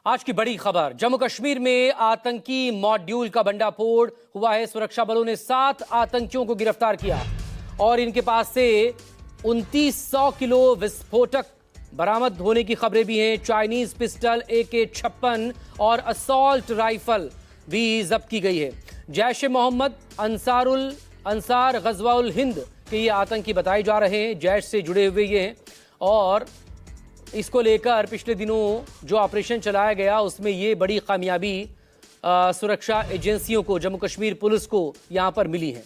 आज की बड़ी खबर, जम्मू कश्मीर में आतंकी मॉड्यूल का भंडाफोड़ हुआ है। सुरक्षा बलों ने 7 आतंकियों को गिरफ्तार किया और इनके पास से 2900 किलो विस्फोटक बरामद होने की खबरें भी हैं। चाइनीज पिस्टल, AK-56 और असॉल्ट राइफल भी जब्त की गई है। जैश ए मोहम्मद, अंसार गजवाउल हिंद के ये आतंकी बताए जा रहे हैं, जैश से जुड़े हुए ये हैं और इसको लेकर पिछले दिनों जो ऑपरेशन चलाया गया उसमें ये बड़ी कामयाबी सुरक्षा एजेंसियों को, जम्मू कश्मीर पुलिस को यहां पर मिली है।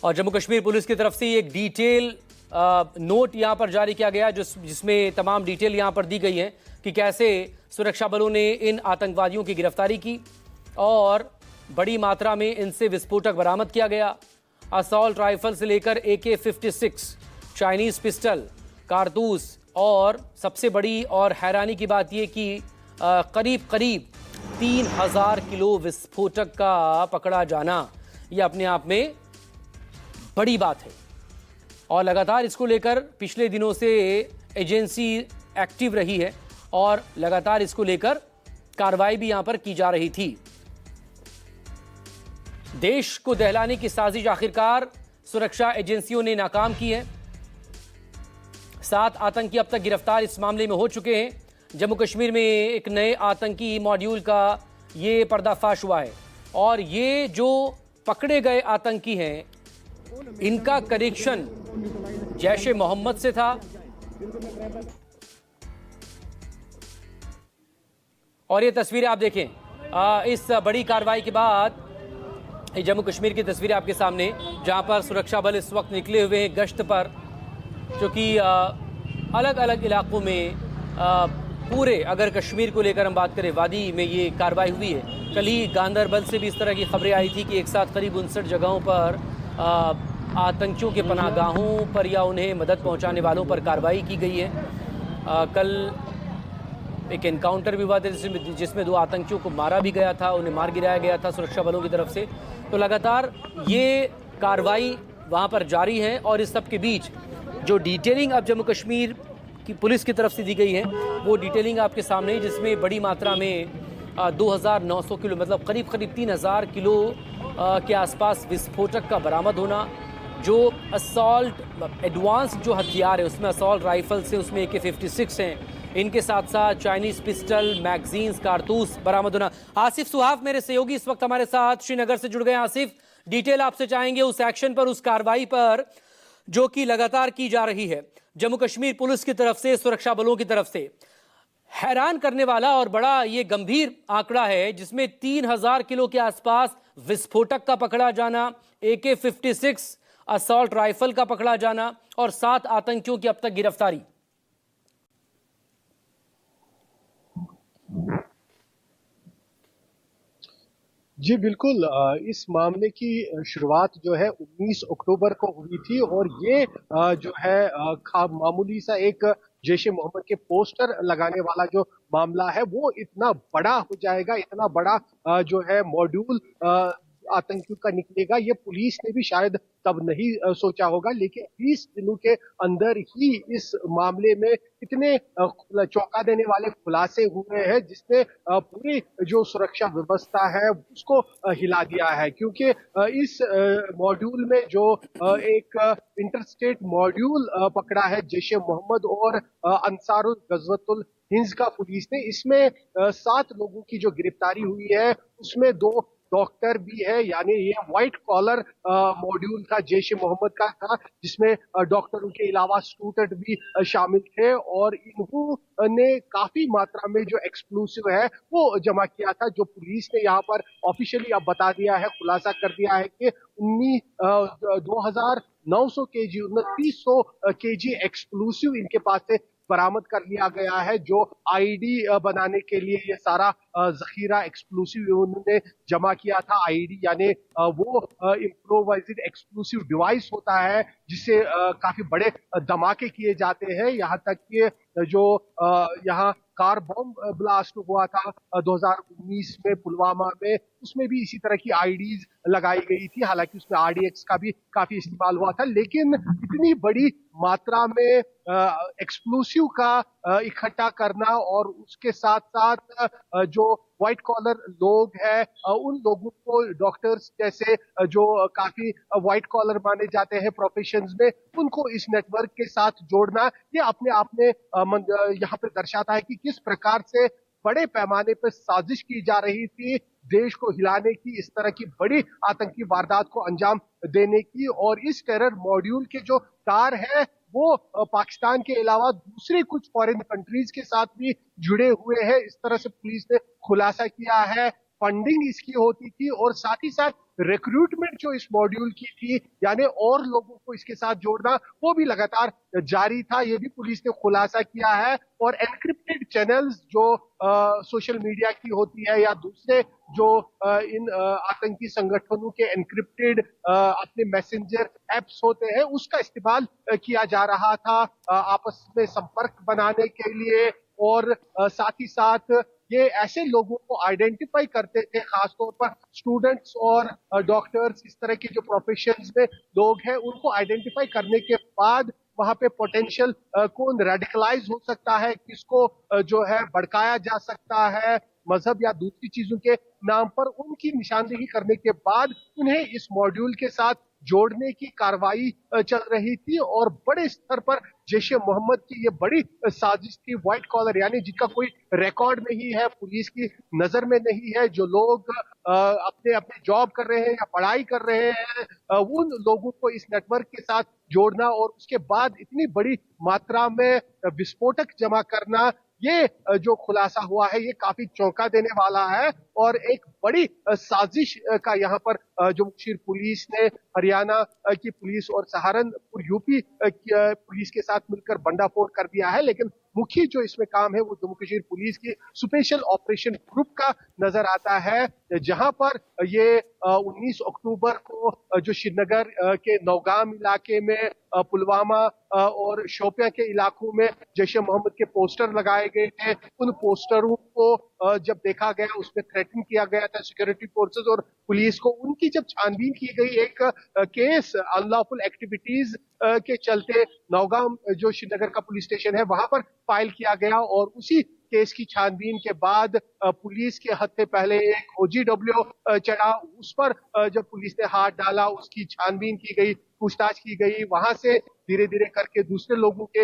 और जम्मू कश्मीर पुलिस की तरफ से एक डिटेल नोट यहां पर जारी किया गया जिसमें तमाम डिटेल यहां पर दी गई है कि कैसे सुरक्षा बलों ने इन आतंकवादियों की गिरफ्तारी की और बड़ी मात्रा में इनसे विस्फोटक बरामद किया गया। असॉल्ट राइफल से लेकर AK-56, चाइनीज पिस्टल, कारतूस और सबसे बड़ी और हैरानी की बात यह कि करीब 3000 किलो विस्फोटक का पकड़ा जाना यह अपने आप में बड़ी बात है। और लगातार इसको लेकर पिछले दिनों से एजेंसी एक्टिव रही है और लगातार इसको लेकर कार्रवाई भी यहां पर की जा रही थी। देश को दहलाने की साजिश आखिरकार सुरक्षा एजेंसियों ने नाकाम की है। 7 आतंकी अब तक गिरफ्तार इस मामले में हो चुके हैं। जम्मू कश्मीर में एक नए आतंकी मॉड्यूल का ये पर्दाफाश हुआ है और ये जो पकड़े गए आतंकी हैं, इनका कनेक्शन जैश ए मोहम्मद से था। और ये तस्वीरें आप देखें, इस बड़ी कार्रवाई के बाद जम्मू कश्मीर की तस्वीरें आपके सामने, जहां पर सुरक्षा बल इस वक्त निकले हुए हैं गश्त पर, जो कि अलग अलग इलाकों में पूरे, अगर कश्मीर को लेकर हम बात करें, वादी में ये कार्रवाई हुई है। कल ही गांदरबल से भी इस तरह की खबरें आई थी कि एक साथ करीब 59 जगहों पर आतंकियों के पनाहगाहों पर या उन्हें मदद पहुंचाने वालों पर कार्रवाई की गई है। कल एक एनकाउंटर भी हुआ था जिसमें 2 आतंकियों को मारा भी गया था, उन्हें मार गिराया गया था सुरक्षा बलों की तरफ से। तो लगातार ये कार्रवाई वहां पर जारी है और इस सब के बीच जो डिटेलिंग अब जम्मू कश्मीर की पुलिस की तरफ से दी गई है वो डिटेलिंग आपके सामने है, जिसमें बड़ी मात्रा में 2900 किलो, मतलब करीब 3000 किलो के आसपास विस्फोटक का बरामद होना। जो असॉल्ट एडवांस जो हथियार है उसमें असॉल्ट राइफल से, उसमें AK-56 हैं, इनके साथ साथ चाइनीज पिस्टल, मैगजीन्स, कारतूस बरामद होना। आसिफ सुहाफ मेरे सहयोगी इस वक्त हमारे साथ श्रीनगर से जुड़ गए। आसिफ, डिटेल आपसे चाहेंगे उस एक्शन पर, उस कार्रवाई पर जो कि लगातार की जा रही है जम्मू कश्मीर पुलिस की तरफ से, सुरक्षा बलों की तरफ से। हैरान करने वाला और बड़ा ये गंभीर आंकड़ा है जिसमें 3000 किलो के आसपास विस्फोटक का पकड़ा जाना, AK-56 असॉल्ट राइफल का पकड़ा जाना और 7 आतंकियों की अब तक गिरफ्तारी। जी बिल्कुल, इस मामले की शुरुआत जो है 19 अक्टूबर को हुई थी और ये जो है मामूली सा एक जैश-ए मोहम्मद के पोस्टर लगाने वाला जो मामला है वो इतना बड़ा हो जाएगा, इतना बड़ा जो है मॉड्यूल आतंकियों का निकलेगा, ये पुलिस ने भी शायद तब नहीं सोचा होगा। लेकिन 20 दिनों के अंदर ही इस मामले में इतने चौंका देने वाले खुलासे हुए हैं जिसने पूरी जो सुरक्षा व्यवस्था है उसको हिला दिया है। क्योंकि इस मॉड्यूल में जो एक इंटरस्टेट मॉड्यूल पकड़ा है जैश ए मोहम्मद और अंसारुल गजवतुल हिंद का पुलिस ने, इसमें 7 लोगों की जो गिरफ्तारी हुई है उसमें 2 डॉक्टर भी है, यानी ये व्हाइट कॉलर मॉड्यूल था जैश ए मोहम्मद का था, जिसमें डॉक्टरों के अलावा स्टूडेंट भी शामिल थे और इन्होंने काफी मात्रा में जो एक्सप्लोसिव है वो जमा किया था। जो पुलिस ने यहाँ पर ऑफिशियली अब बता दिया है, खुलासा कर दिया है कि 2900 केजी 2900 केजी एक्सप्लोसिव इनके पास से बरामद कर लिया गया है, जो आईडी बनाने के लिए ये सारा जखीरा एक्सप्लोसिव उन्होंने जमा किया था। आईडी यानी वो इम्प्रोवाइज्ड एक्सप्लोसिव डिवाइस होता है जिससे काफी बड़े धमाके किए जाते हैं। यहाँ तक कि जो यहाँ कार बॉम्ब ब्लास्ट हुआ था 2019 में पुलवामा में, उसमें भी इसी तरह की आईडीज लगाई गई थी। हालांकि उसमें आरडीएक्स का भी काफी इस्तेमाल हुआ था, लेकिन इतनी बड़ी मात्रा में एक्सप्लोसिव का इकट्ठा करना और उसके साथ साथ जो व्हाइट कॉलर लोग हैं उन लोगों को डॉक्टर्स जैसे जो काफी व्हाइट कॉलर माने जाते हैं प्रोफेशंस में, उनको इस नेटवर्क के साथ जोड़ना, ये अपने आप में यहाँ पे दर्शाता है कि किस प्रकार से बड़े पैमाने पर साजिश की जा रही थी देश को हिलाने की, इस तरह की बड़ी आतंकी वारदात को अंजाम देने की। और इस टेरर मॉड्यूल के जो तार है वो पाकिस्तान के अलावा दूसरे कुछ फॉरेन कंट्रीज के साथ भी जुड़े हुए हैं। इस तरह से पुलिस ने खुलासा किया है। फंडिंग इसकी होती थी और साथ ही साथ रिक्रूटमेंट जो इस मॉड्यूल की थी, यानी और लोगों को इसके साथ जोड़ना, वो भी लगातार जारी था। ये भी पुलिस ने खुलासा किया है। और एनक्रिप्टेड चैनल्स जो सोशल मीडिया की होती है या दूसरे जो इन आतंकी संगठनों के एनक्रिप्टेड अपने मैसेंजर एप्स होते हैं, उसका इस्तेमाल किया जा रहा था आपस में संपर्क बनाने के लिए। और साथ ही साथ ये ऐसे लोगों को आइडेंटिफाई करते थे, खासतौर पर स्टूडेंट्स और डॉक्टर्स, इस तरह के जो प्रोफेशंस में लोग हैं, उनको आइडेंटिफाई करने के बाद वहां पे पोटेंशियल कौन रेडिकलाइज हो सकता है, किसको जो है भड़काया जा सकता है मजहब या दूसरी चीजों के नाम पर, उनकी निशानदेही करने के बाद उन्हें इस मॉड्यूल के साथ जोड़ने की कार्रवाई चल रही थी। और बड़े स्तर पर जैश ए मोहम्मद की ये बड़ी साजिश थी। व्हाइट कॉलर यानी जिनका कोई रिकॉर्ड नहीं है, पुलिस की नजर में नहीं है, जो लोग अपने अपने जॉब कर रहे हैं या पढ़ाई कर रहे हैं, उन लोगों को इस नेटवर्क के साथ जोड़ना और उसके बाद इतनी बड़ी मात्रा में विस्फोटक जमा करना, ये जो खुलासा हुआ है ये काफी चौंका देने वाला है। और एक बड़ी साजिश का यहाँ पर जम्मू कश्मीर पुलिस ने हरियाणा की पुलिस और सहारनपुर यूपी पुलिस के साथ मिलकर भंडाफोड़ कर दिया है। लेकिन मुख्य जो इसमें काम है वो जम्मू कश्मीर पुलिस की स्पेशल ऑपरेशन ग्रुप का नजर आता है, जहां पर ये 19 अक्टूबर को जो श्रीनगर के नौगाम इलाके में, पुलवामा और शोपियां के इलाकों में जैश ए मोहम्मद के पोस्टर लगाए गए थे। उन पोस्टरों को जब देखा गया, उसमें थ्रेटन किया गया था सिक्योरिटी फोर्सेस और पुलिस को। उनकी जब छानबीन की गई, एक केस अनलॉफुल एक्टिविटीज के चलते नौगाम जो श्रीनगर का पुलिस स्टेशन है वहां पर फाइल किया गया। और उसी केस की छानबीन के बाद पुलिस के हत्थे पहले एक OGW चढ़ा, उस पर जब पुलिस ने हाथ डाला, उसकी छानबीन की गई, पूछताछ की गई। वहां से धीरे धीरे करके दूसरे लोगों के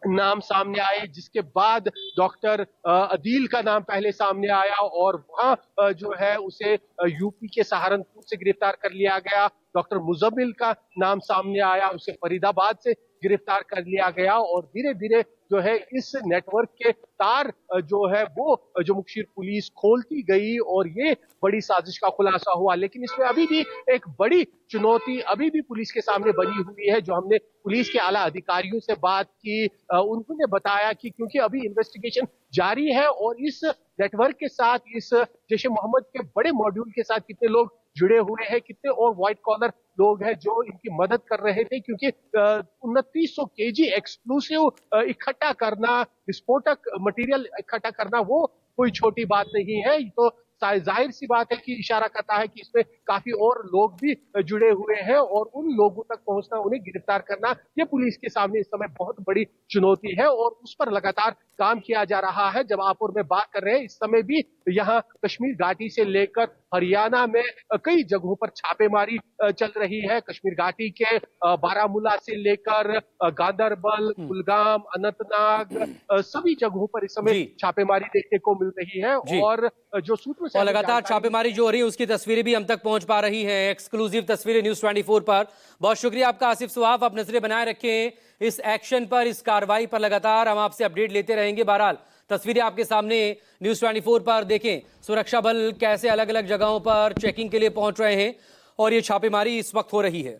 नाम सामने आए, जिसके बाद डॉक्टर अदील का नाम पहले सामने आया और वहां जो है उसे यूपी के सहारनपुर से गिरफ्तार कर लिया गया। डॉक्टर मुजम्मिल का नाम सामने आया, उसे फरीदाबाद से गिरफ्तार कर लिया गया। और धीरे धीरे जो है इस नेटवर्क के तार जो है वो जम्मू कश्मीर पुलिस खोलती गई और ये बड़ी साजिश का खुलासा हुआ। लेकिन इसमें अभी भी एक बड़ी चुनौती अभी भी पुलिस के सामने बनी हुई है। जो हमने पुलिस के आला अधिकारियों से बात की, उन्होंने बताया कि क्योंकि अभी इन्वेस्टिगेशन जारी है और इस नेटवर्क के साथ, इस जैश ए मोहम्मद के बड़े मॉड्यूल के साथ कितने लोग जुड़े हुए हैं, कितने और व्हाइट कॉलर लोग हैं जो इनकी मदद कर रहे थे, क्योंकि 2900 kg एक्सप्लोसिव इकट्ठा करना, विस्फोटक मटेरियल इकट्ठा करना, वो कोई छोटी बात नहीं है। तो जाहिर सी बात है कि इशारा करता है कि इसमें काफी और लोग भी जुड़े हुए हैं और उन लोगों तक पहुंचना, उन्हें गिरफ्तार करना, ये पुलिस के सामने इस समय बहुत बड़ी चुनौती है और उस पर लगातार काम किया जा रहा है। जमालपुर में बात कर रहे हैं, इस समय भी यहाँ कश्मीर घाटी से लेकर हरियाणा में कई जगहों पर छापेमारी चल रही है। कश्मीर घाटी के बारामूला से लेकर गांदरबल, कुलगाम, अनंतनाग, सभी जगहों पर इस समय छापेमारी देखने को मिल रही है। और जो सूत्रों से लगातार छापेमारी जो हो रही है उसकी तस्वीरें भी हम तक पहुंच पा रही है, एक्सक्लूसिव तस्वीरें न्यूज़ 24 पर। बहुत शुक्रिया आपका आसिफ सुहाफ, आप नजरें बनाए रखें इस एक्शन पर, इस कार्रवाई पर, लगातार हम आपसे अपडेट लेते रहेंगे। बहरहाल तस्वीरें आपके सामने न्यूज़ 24 पर देखें, सुरक्षा बल कैसे अलग अलग जगहों पर चेकिंग के लिए पहुंच रहे हैं और ये छापेमारी इस वक्त हो रही है।